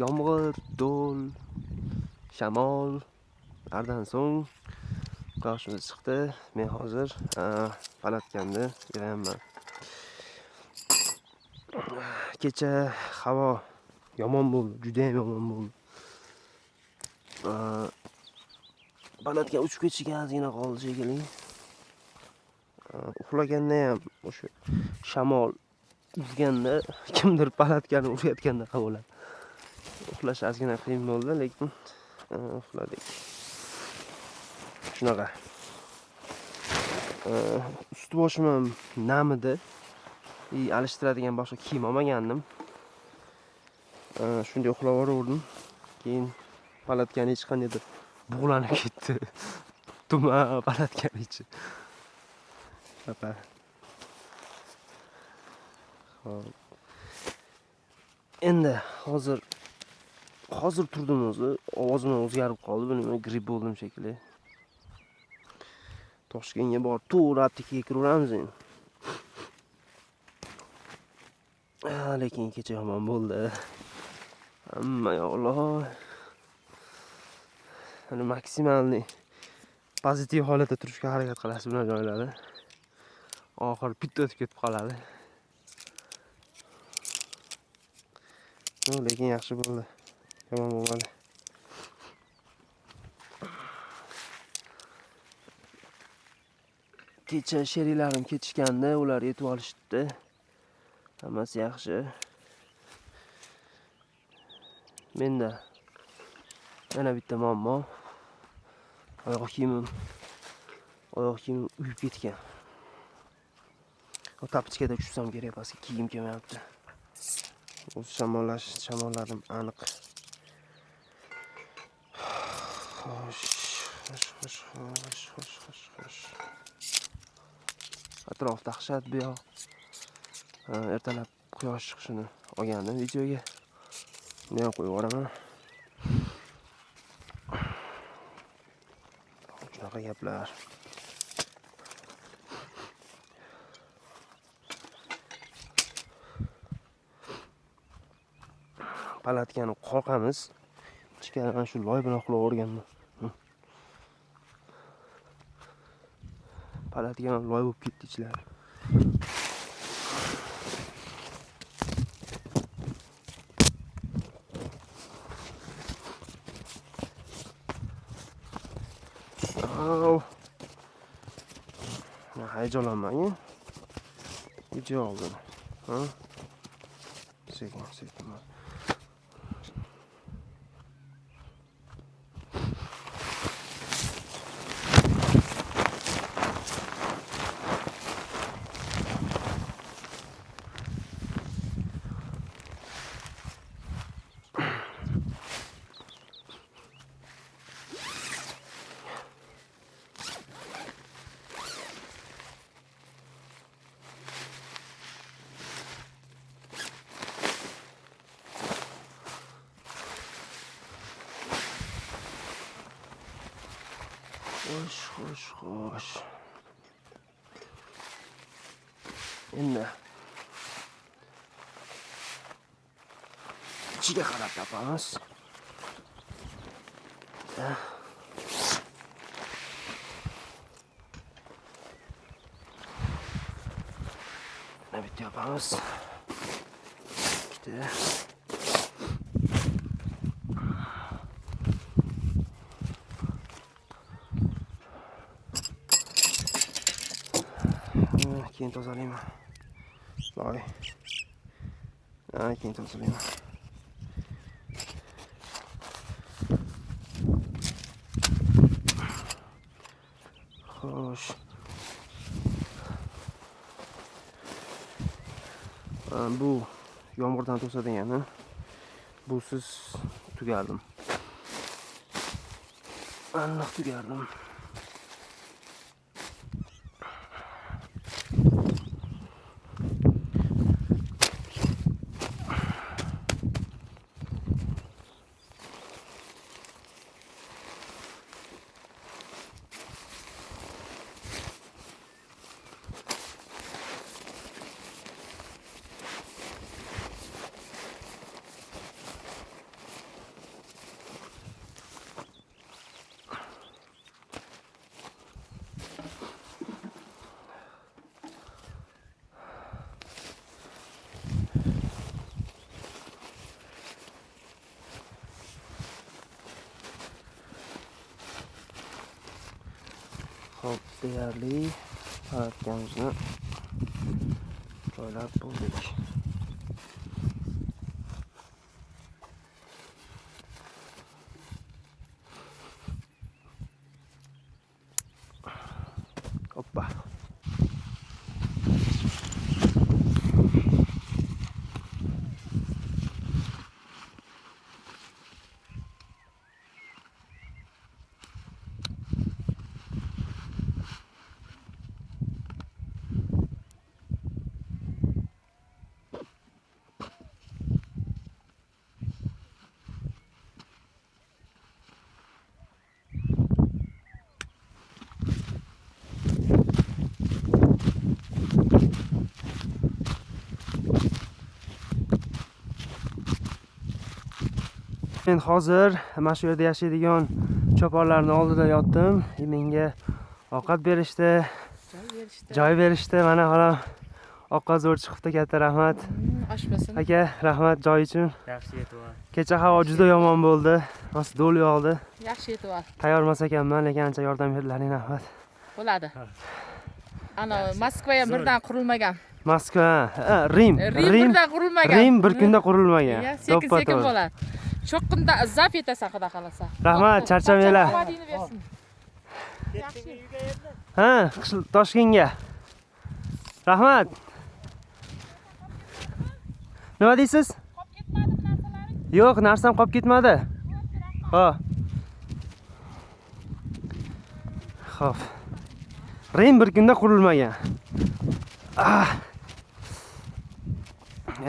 Yomg'ir, do'l, shamol, ulardan so'ng quyoshimiz chiqdi. Men hozir palatkanda yurayapman. Kecha havo yomon bo'ldi, juda ham yomon bo'ldi. Palatga uchib ketishga ozgina qoldi shekilli. Uxlaganda ham o'sha shamol urganda, kimdir palatkani urayotganda bo'ladi. Uxlash ozgina qiyin bo'ldi, lekin uxladik. Shunaqa. Usti boshim ham nam edi. Alishtiradigan boshqa kiyim olmagandim. Shunday uxlab o'raverdim. Keyin palatkani hech qandaydir bug'lanib ketdi. Tuma palatkani ichi. Xo'p. Endi hozir turdim o'zi. Ovozim o'zgarib qoldi. Nima gripp bo'ldim shekilli. Toshkentga borib to'g'ri aptekaga kiraveramiz endi. Lekin kecha yomon bo'ldi. Hamma Alloh. Hani maksimalni pozitiv holatda turishga harakat qilasiz bular joylarda. Oxir bitta o'tib ketib qoladi. Lekin yaxshi bo'ldi. Yomon bo'lmadi. Kecha sheriklarim ketishganda ular yetib olishdi. Hammasi yaxshi. Menda yana bitta muammo. Oyoq kiyimim uyib ketgan. O tapichkada tushsam kerak, paski kiyim kelmayapti. O'zi shamollarim aniq. Xo'sh. Atrof dahshat bu yoq. Ertalab quyosh chiqishini olgandim videoga. Buni ham qo'yib yuboraman. Shunaqa gaplar. Palatkani qoqamiz. Ichkaridan shu loy bilan uxlab o'rgandim. Palatgan loy bo'lib ketdi ichlari. Hayajonlanmang. Video oldim. Sekin. Xo'sh. Endi ichiga qarab topamiz. Mana bitta yapamiz. Ikkita. Keyin tozalayman. Loy. Keyin tozalayman. Xo'sh. Bu yomg'irdan to'sadigan, busiz tugardim. Aniq tugardim. Hop, deyarli palatkamizga joylab bo'ldik. Hoppa. Men hozir mana shu yerda yashaydigan cho'ponlarning oldida yotdim. Menga ovqat berishdi, joy berishdi. Mana xolam ovqat zo'r chiqibdi, katta rahmat. Oshmasin. Aka, rahmat joy uchun. Yaxshi yetib ol. Kecha havo juda yomon bo'ldi. Rost do'l yog'di. Yaxshi yetib ol. Tayyormas ekanman, lekin ancha yordam berdilaring, rahmat. Bo'ladi. Ana Moskva ham birdan qurilmagan. Moskva, Rim birdan qurilmagan. Rim bir kunda qurilmagan. Sekin bo'ladi. Cho'qqinda zaf etasan, xudo xolasa. Rahmat, charchamanglar. Ovqatingni bersin. Yaxshi. Ha, Toshkentga. Rahmat. Nima deysiz? Qolib ketmadimi narsalaring? Yo'q, narsam qolib ketmadi. Xo'p. Rim bir kunda qurilmagan.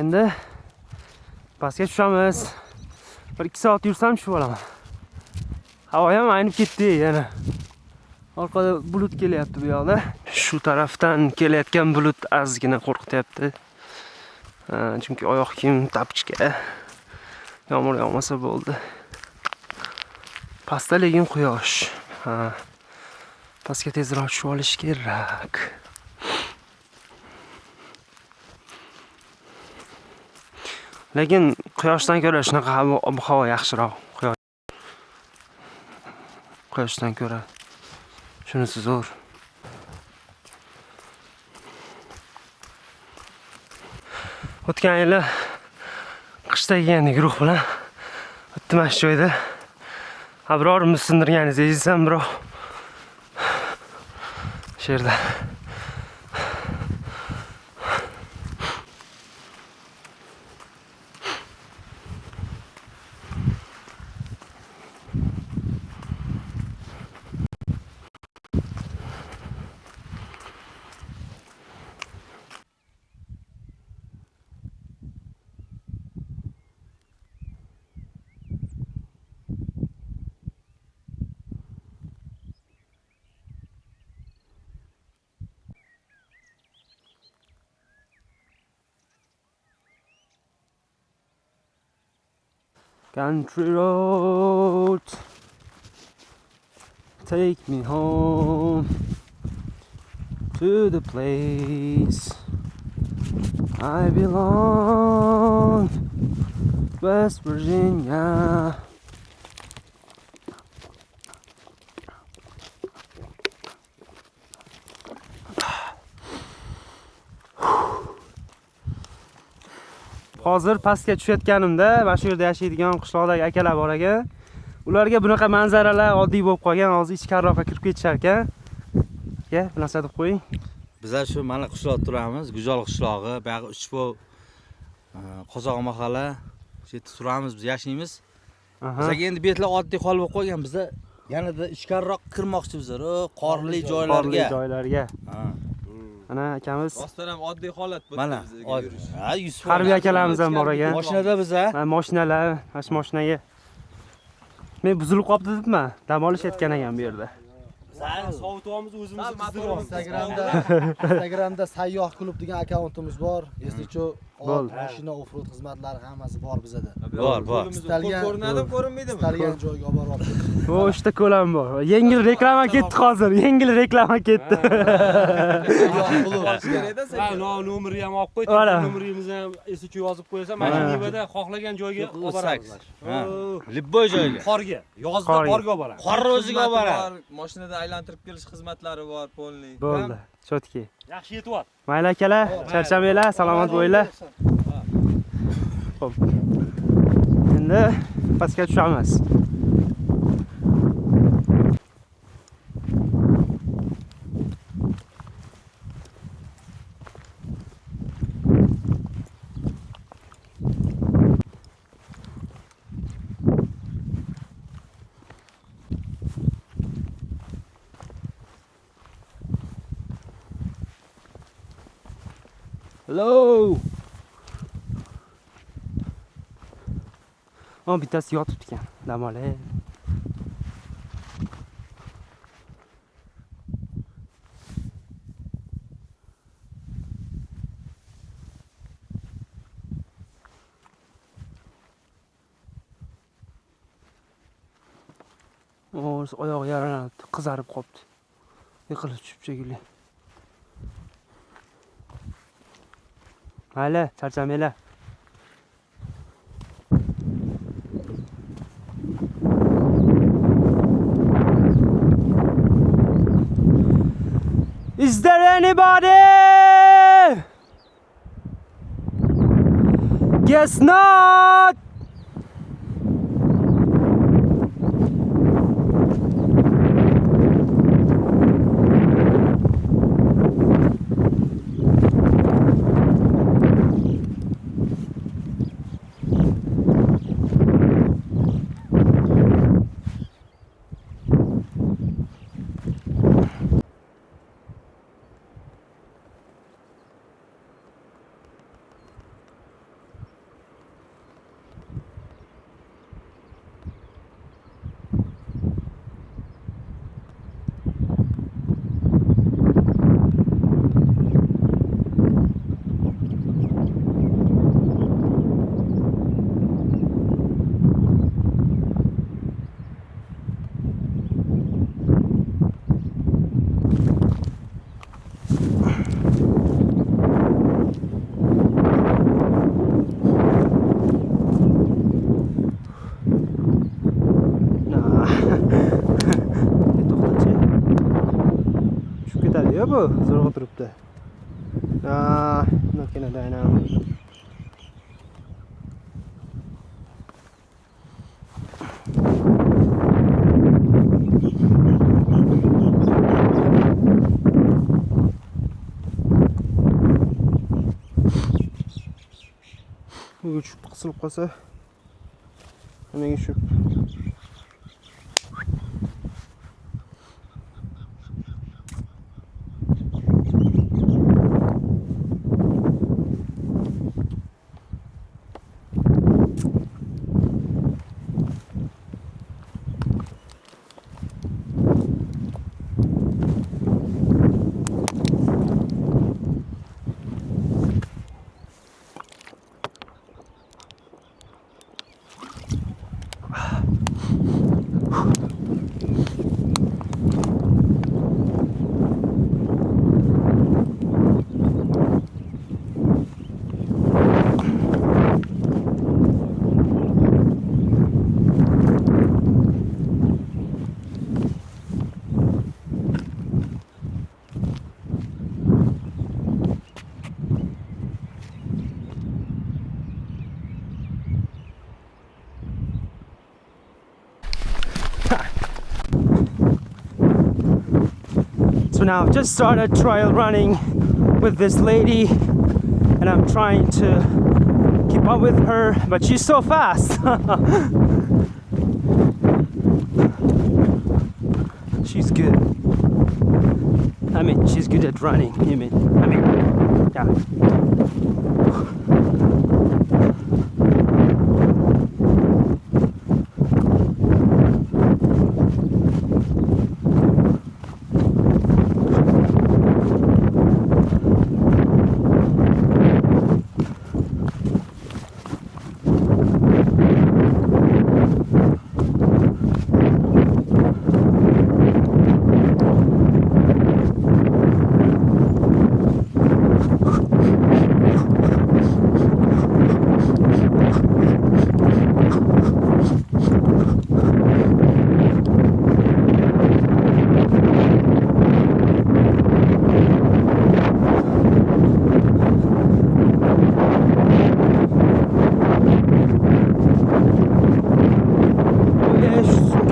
Endi pastga tushamiz. 1-2 soat yursam tushib olaman. Havo ham aynib ketdi yana. Orqada bulut kelyapti bu yoqda. Shu tarafdan kelayotgan bulut ozgina qo'rqityapti. Chunki oyoq kiyim tapchka. Yomg'ir yog'masa bo'ldi. Pastda lekin quyosh. Pastga tezroq tushib olish kerak. Lekin quyoshdan ko'ra shunaqa havo yaxshiroq. Quyoshdan ko'ra shunisi zo'r. O'tgan yili qishda yegandik guruh bilan o'tdim mana shu joyda. Birorimiz sindirganingiz esizam, birov shu yerda. Country road, take me home to the place I belong, West Virginia. Hozir pastga tushayotganimda mana shu yerda yashaydigan qishloqdagi akalar bor ekan. Ularga bunaqa manzaralar oddiy bo'lib qolgan, hozir ichkariroqqa kirib ketishar ekan. Aka, bir narsa deb qo'ying. Bizlar shu mana qishloqda turamiz, Gujol qishlog'i, buyog'i Uchbo Qozoq mahalla. Shu yerda turamiz, biz yashaymiz. Bizga endi betlar oddiy hol bo'lib qolgan. Bizlar yanada ichkariroq kirmoqchi bizlar, qorli joylarga. Mana akamiz. Rostdan ham oddiy holat bo'ldi Mana, bizga yurish. Yusuf Harbiy akalarimiz ham bor ekan. Mashinada biz Mashinalar, mana shu mashinaga. Men buzilib qolibdi debman. Dam olishayotgan ekan bu yerda. Sovutyapmiz o'zimizni qizdiramiz. Instagramda sayyoh klub degan akkauntimiz bor. Eslichu Bo'ldi. mashina offroad xizmatlari hammasi bor bizada. Bor. Istalgan Ko'rinadimi, ko'rinmaydimi? istalgan joyga olib borib kelishadi. Bu ishda ko'lam bor. Yengil reklama ketdi hozir. Yengil reklama ketdi. Ha, nomeri ham olib qo'y. Mana. Nomerimizni ham esiga yozib qo'ysa, mana shu Nivada xohlagan joyga olib boramiz. Ha. Libboy joyga. Qorga, yozda Qorga. qorga olib boramiz. Qorni o'ziga olib boradi. Mashinada aylantirib kelish xizmatlari bor, polniy. Bo'ldi. Chotki. Yaxshi yetyapti. Mayli akalar, charchamanglar, salomat bo'linglar. Xo'p. Endi pastga tushamiz. Hello. Bittasi yotibdi ekan. Dam olay. Oyog'i yaralanibdi, qizarib qolibdi. Yiqilib tushib shekilli. Mayli, charchamanglar. Is there anybody? Guess not. Bu zo'rg'a turibdi. Makinada aynan. Bu uçup qısılıb qalsa menga shu So now I've just started trial running with this lady and I'm trying to keep up with her, but she's so fast. She's good. I mean, she's good at running. Yeah.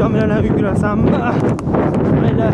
ukam bilan ham yugurasanmi? Mayli.